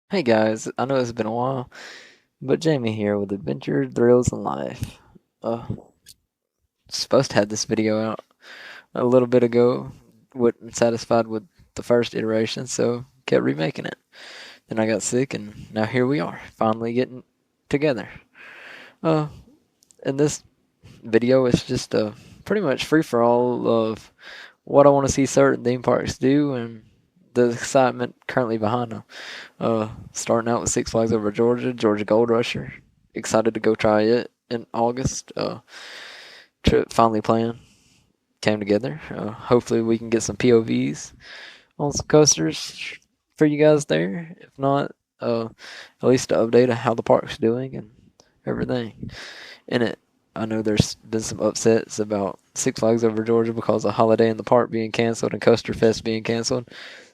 Hey guys, I know it's been a while, but Jamie here with Adventure, Thrills, and Life. Uh, Supposed to have this video out a little bit ago, wasn't satisfied with the first iteration, so kept remaking it. Then I got sick, and now here we are, finally getting together. Uh, in this video, it's just pretty much free for all of what I want to see certain theme parks do and the excitement currently behind them. Starting out with Six Flags Over Georgia, Georgia Gold Rusher. Excited to go try it in August. Trip finally planned, came together. Hopefully we can get some POVs on some coasters for you guys there. If not, at least an update of how the park's doing and everything. In it, I know there's been some upsets about Six Flags Over Georgia because of Holiday in the Park being canceled and Coaster Fest being canceled.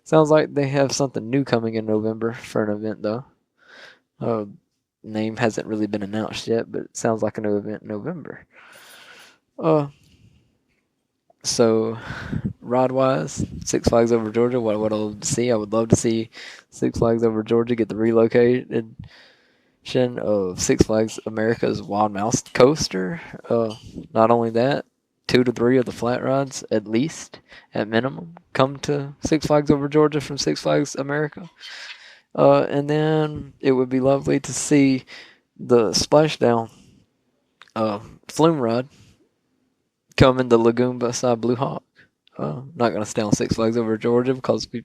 Sounds like they have something new coming in November for an event though. Uh, Name hasn't really been announced yet, but it sounds like a new event in November. Uh, so ride wise, Six Flags Over Georgia. What would I love to see? I would love to see Six Flags Over Georgia get the relocation of Six Flags America's Wild Mouse coaster. Not only that, two to three of the flat rides at least, at minimum, come to Six Flags Over Georgia from Six Flags America. And then it would be lovely to see the splashdown uh, flume ride come in the lagoon beside Blue Hawk. Not gonna stay on Six Flags Over Georgia because we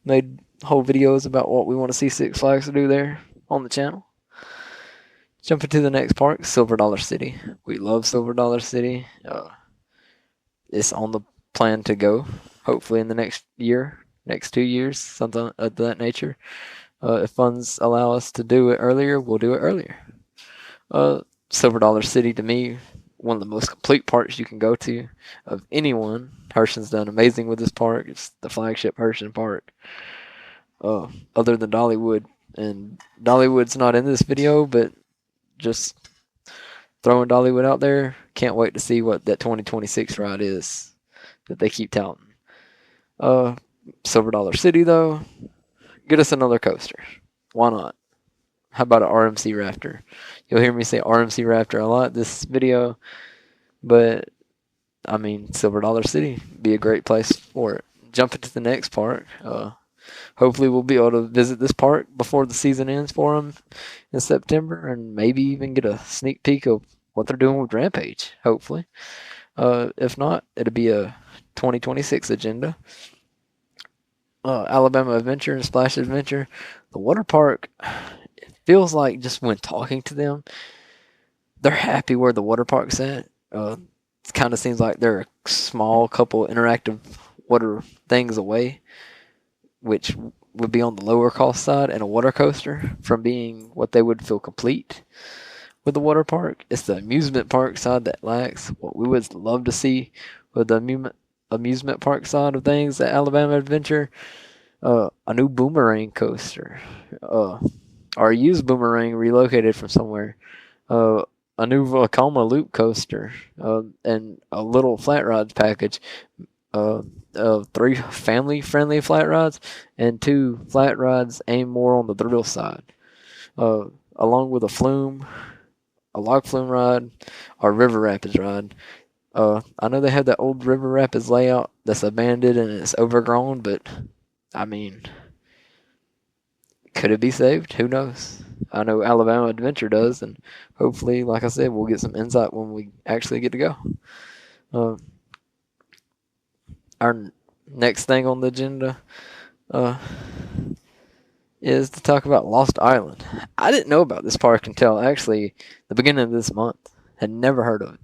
made whole videos about what we want to see Six Flags to do there on the channel. Jumping to the next park, Silver Dollar City. We love Silver Dollar City. It's on the plan to go, hopefully in the next year, next 2 years, something of that nature. If funds allow us to do it earlier, we'll do it earlier. Uh, Silver Dollar City to me, one of the most complete parks you can go to of anyone. Herschen's done amazing with this park. It's the flagship Herschen park. Other than Dollywood, and Dollywood's not in this video, but just throwing Dollywood out there. Can't wait to see what that 2026 ride is that they keep touting. Uh, Silver Dollar City though, get us another coaster. Why not? How about an RMC Raptor? You'll hear me say RMC Raptor a lot this video, but I mean Silver Dollar City be a great place for it. Jumping to the next park. Hopefully we'll be able to visit this park before the season ends for them in September, and maybe even get a sneak peek of what they're doing with Rampage. Hopefully, if not, it'll be a 2026 agenda. Alabama Adventure and Splash Adventure, the water park. It feels like just when talking to them, they're happy where the water park's at. It kind of seems like they're a small couple interactive water things away, which would be on the lower cost side, and a water coaster from being what they would feel complete with the water park. It's the amusement park side that lacks what we would love to see with the amusement park side of things at Alabama Adventure. A new boomerang coaster, or a used boomerang relocated from somewhere. Uh, a new Vacoma loop coaster, and a little flat rides package. uh, Three family friendly flat rides and two flat rides aimed more on the thrill side, uh, along with a log flume ride, or river rapids ride. I know they have that old river rapids layout that's abandoned and it's overgrown, but I mean, could it be saved? Who knows? I know Alabama Adventure does, and hopefully, like I said, we'll get some insight when we actually get to go. Uh, our next thing on the agenda uh, is to talk about Lost Island. I didn't know about this park until actually the beginning of this month. Had never heard of it.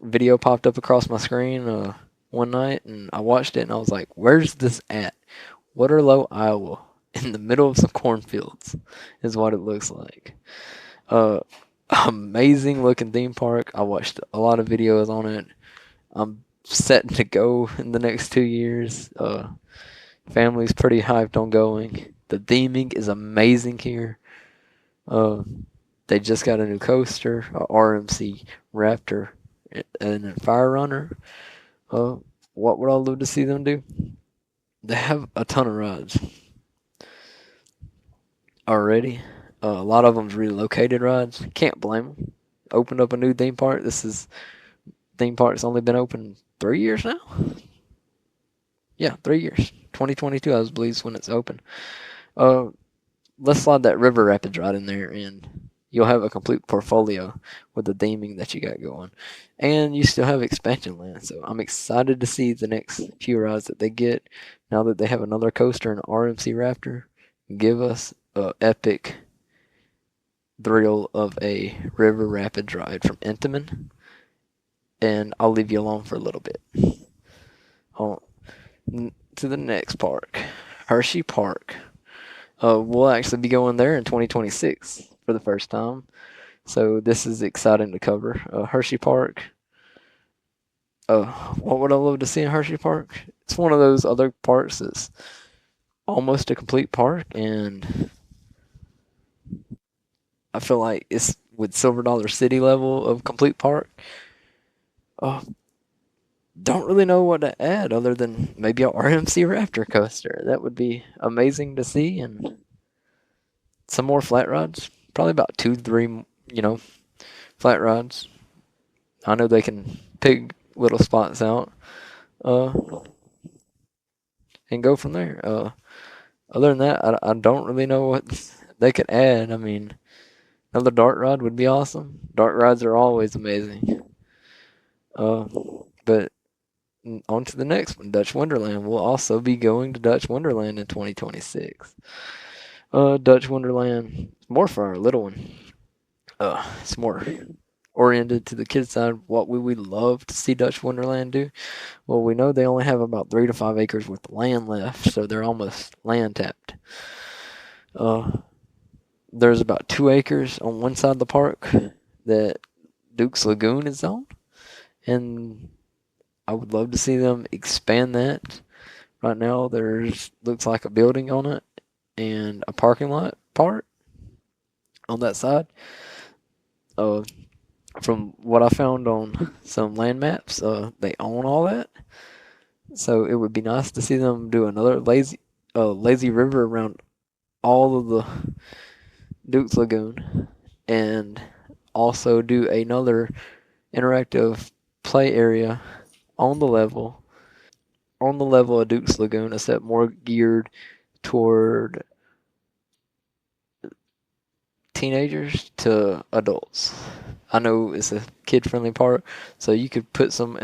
Video popped up across my screen one night, and I watched it, and I was like, "Where's this at? Waterloo, Iowa, in the middle of some cornfields, is what it looks like." Uh, Amazing looking theme park. I watched a lot of videos on it. I'm set to go in the next 2 years. Family's pretty hyped on going. The theming is amazing here. Uh, they just got a new coaster, a RMC Raptor, and a Fire Runner. What would I love to see them do? They have a ton of rides. already. A lot of them's relocated rides. Can't blame them. Opened up a new theme park. This is theme park's only been open 3 years now. Yeah, 3 years. 2022, I was believe, is when it's open. Uh, let's slide that River Rapids ride in there, and you'll have a complete portfolio with the theming that you got going. And you still have expansion land, so I'm excited to see the next few rides that they get now that they have another coaster, an RMC Raptor. Give us a epic thrill of a River Rapids ride from Intamin, and I'll leave you alone for a little bit. On to the next park, Hershey Park. We'll actually be going there in 2026 for the first time. So this is exciting to cover. Hershey Park. What would I love to see in Hershey Park? It's one of those other parks that's almost a complete park, and I feel like it's with Silver Dollar City level of complete park. Uh, don't really know what to add other than maybe a RMC Raptor coaster. That would be amazing to see, and some more flat rides. Probably about two, three, flat rides. I know they can pick little spots out, uh, and go from there. Other than that, I don't really know what they could add. I mean, another dart ride would be awesome. Dart rides are always amazing. Uh, but on to the next one, Dutch Wonderland. We'll also be going to Dutch Wonderland in 2026. Dutch Wonderland, more for our little one. It's more oriented to the kids side. What we would love to see Dutch Wonderland do. Well, we know they only have about 3 to 5 acres worth of land left, so they're almost land tapped. Uh, there's about 2 acres on one side of the park that Duke's Lagoon is on, and I would love to see them expand that. Right now, there's looks like a building on it and a parking lot part on that side. Uh, from what I found on some land maps, they own all that. So it would be nice to see them do another lazy river around all of the Duke's Lagoon, and also do another interactive play area on the level of Duke's Lagoon, except more geared toward teenagers to adults. I know it's a kid-friendly park, so you could put some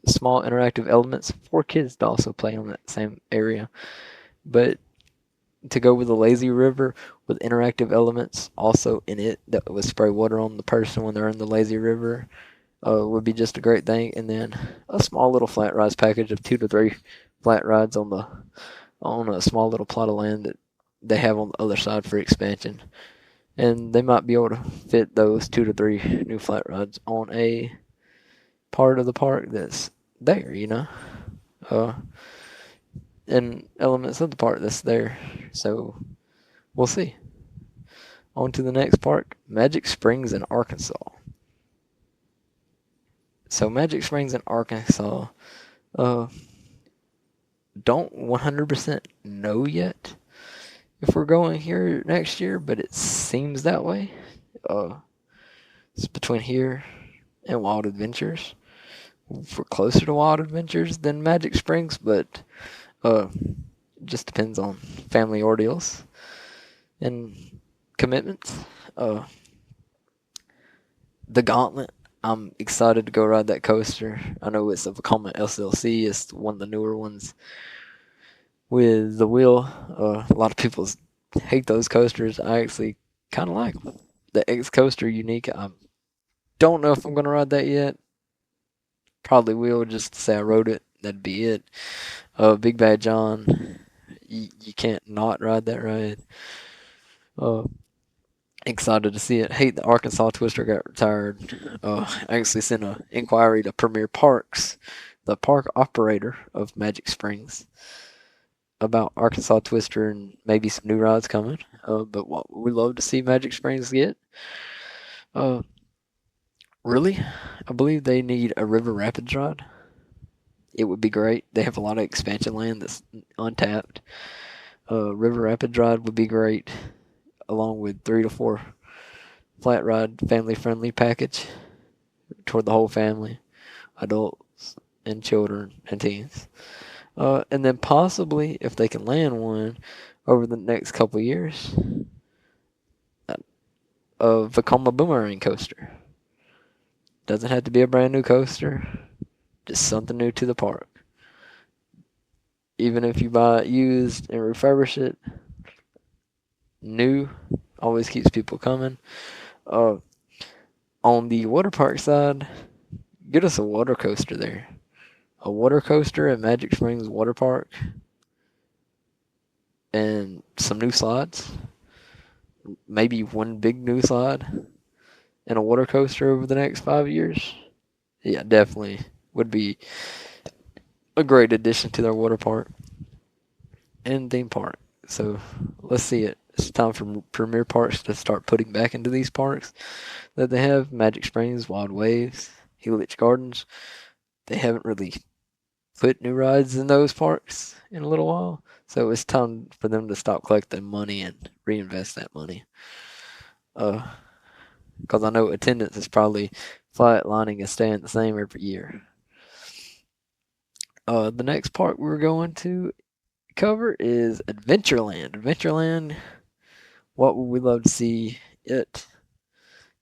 small interactive elements for kids to also play on that same area. But to go with a lazy river with interactive elements also in it that would spray water on the person when they're in the lazy river would be just a great thing. And then a small little flat rides package of 2 to 3 flat rides on a small little plot of land that they have on the other side for expansion. And they might be able to fit those 2 to 3 new flat rides on a part of the park that's there. Uh, and elements of the park that's there. So we'll see. On to the next park, Magic Springs in Arkansas. So Magic Springs in Arkansas, uh, don't 100% know yet if we're going here next year, but it seems that way. Uh, it's between here and Wild Adventures. We're closer to Wild Adventures than Magic Springs, but it just depends on family ordeals and commitments. The Gauntlet. I'm excited to go ride that coaster. I know it's a Vekoma SLC. It's one of the newer ones with the wheel. A lot of people hate those coasters. I actually kind of like them. The X Coaster Unique. I don't know if I'm going to ride that yet. Probably will, just to say I rode it. That'd be it. Big Bad John. You can't not ride that ride. Uh, Excited to see it. Hate the Arkansas Twister got retired. I actually sent an inquiry to Premier Parks, the park operator of Magic Springs, about Arkansas Twister and maybe some new rides coming. But what we love to see Magic Springs get. Uh, really, I believe they need a River Rapids ride. It would be great. They have a lot of expansion land that's untapped. River Rapids ride would be great. along with 3 to 4 flat ride family friendly package toward the whole family, adults and children and teens. And then possibly, if they can land one over the next couple years, a Vekoma Boomerang coaster. Doesn't have to be a brand new coaster, just something new to the park. Even if you buy it used and refurbish it, new always keeps people coming. Uh, on the water park side, get us a water coaster there. A water coaster at Magic Springs Water Park and some new slides. Maybe one big new slide and a water coaster over the next 5 years. Yeah, definitely would be a great addition to their water park and theme park. So let's see it. It's time for Premier Parks to start putting back into these parks that they have. Magic Springs, Wild Waves, Helix Gardens. They haven't really put new rides in those parks in a little while. So it's time for them to stop collecting money and reinvest that money. Because I know attendance is probably flatlining and staying the same every year. The next park we're going to cover is Adventureland. Adventureland, what would we love to see it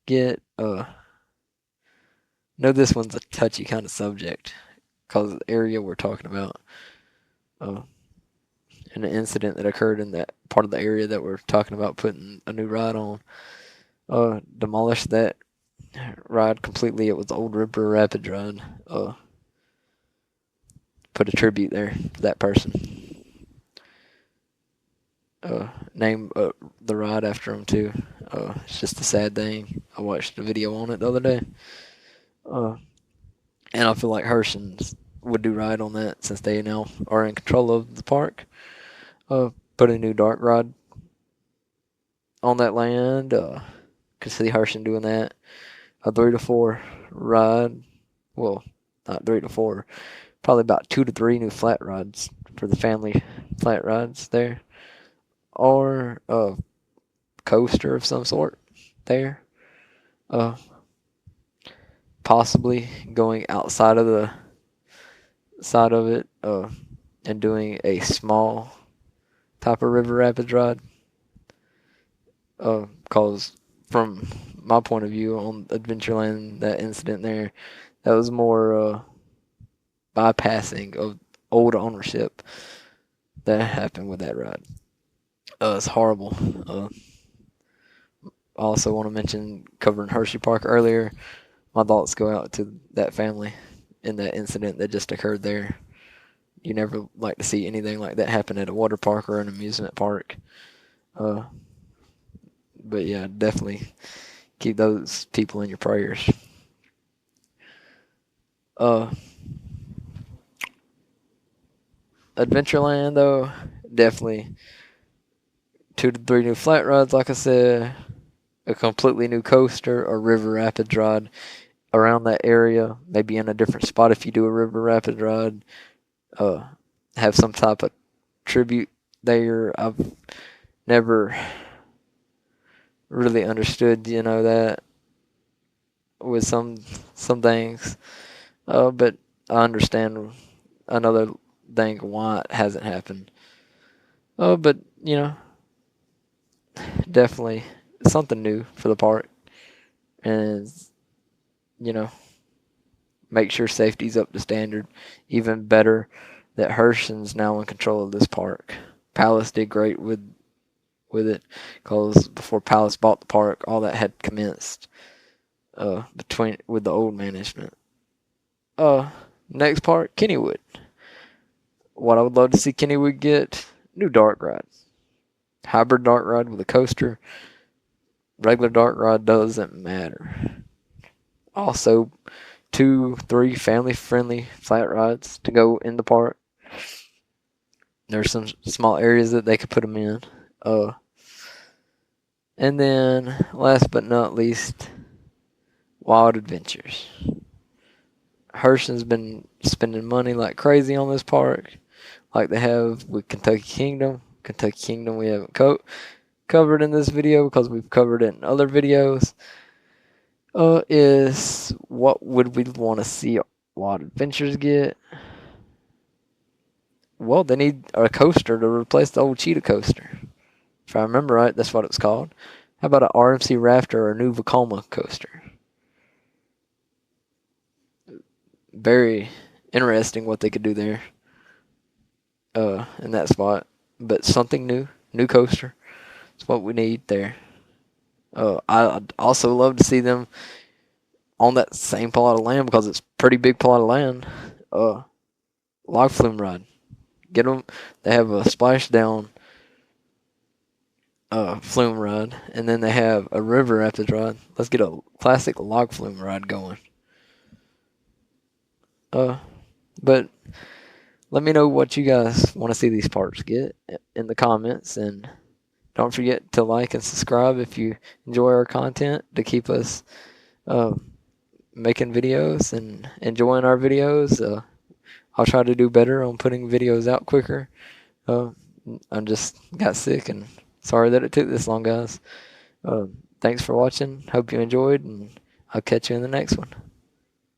get? Know this one's a touchy kind of subject because of the area we're talking about. And an incident that occurred in that part of the area that we're talking about putting a new ride on. Demolished that ride completely. It was the old River Rapids ride. Put a tribute there for that person. Name the ride after him too. It's just a sad thing. I watched a video on it the other day. And I feel like Hershey's would do right on that since they now are in control of the park. Put a new dark ride on that land. Could see Hershey doing that. A 3 to 4 ride. Well, not 3 to 4. Probably about 2 to 3 new flat rides for the family flat rides there. Or a coaster of some sort there. Possibly going outside of the side of it and doing a small type of River Rapids ride. Because from my point of view on Adventureland, that incident there, that was more bypassing of old ownership that happened with that ride. It's horrible. I also want to mention, covering Hershey Park earlier, my thoughts go out to that family in that incident that just occurred there. You never like to see anything like that happen at a water park or an amusement park. But yeah, definitely keep those people in your prayers. Adventureland, though, definitely 2 to 3 new flat rides, like I said, a completely new coaster, a River Rapids ride around that area, maybe in a different spot if you do a River Rapids ride. Have some type of tribute there. I've never really understood, that with some things. But I understand another thing why it hasn't happened. But definitely something new for the park, and make sure safety's up to standard. Even better that Hershey's now in control of this park. Palace did great with it, because before Palace bought the park, all that had commenced with the old management. Next park, Kennywood. What I would love to see Kennywood get, new dark ride. Hybrid dark ride with a coaster. Regular dark ride doesn't matter. Also, 2, 3 family-friendly flat rides to go in the park. There's some small areas that they could put them in. And then, last but not least, Wild Adventures. Hershey's been spending money like crazy on this park, like they have with Kentucky Kingdom. Kentucky Kingdom we haven't covered in this video because we've covered it in other videos is what would we want to see Wild Adventures get? Well, they need a coaster to replace the old Cheetah coaster. If I remember right, that's what it's called. How about an RMC Raptor or a new Vekoma coaster? Very interesting what they could do there in that spot. But something new coaster. That's what we need there. I'd also love to see them on that same plot of land because it's a pretty big plot of land. Log flume ride. Get them. They have a splashdown flume ride, and then they have a river rapids ride. Let's get a classic log flume ride going. But let me know what you guys want to see these parks get in the comments, and don't forget to like and subscribe if you enjoy our content to keep us making videos and enjoying our videos. I'll try to do better on putting videos out quicker. I just got sick and sorry that it took this long, guys. Thanks for watching. Hope you enjoyed, and I'll catch you in the next one.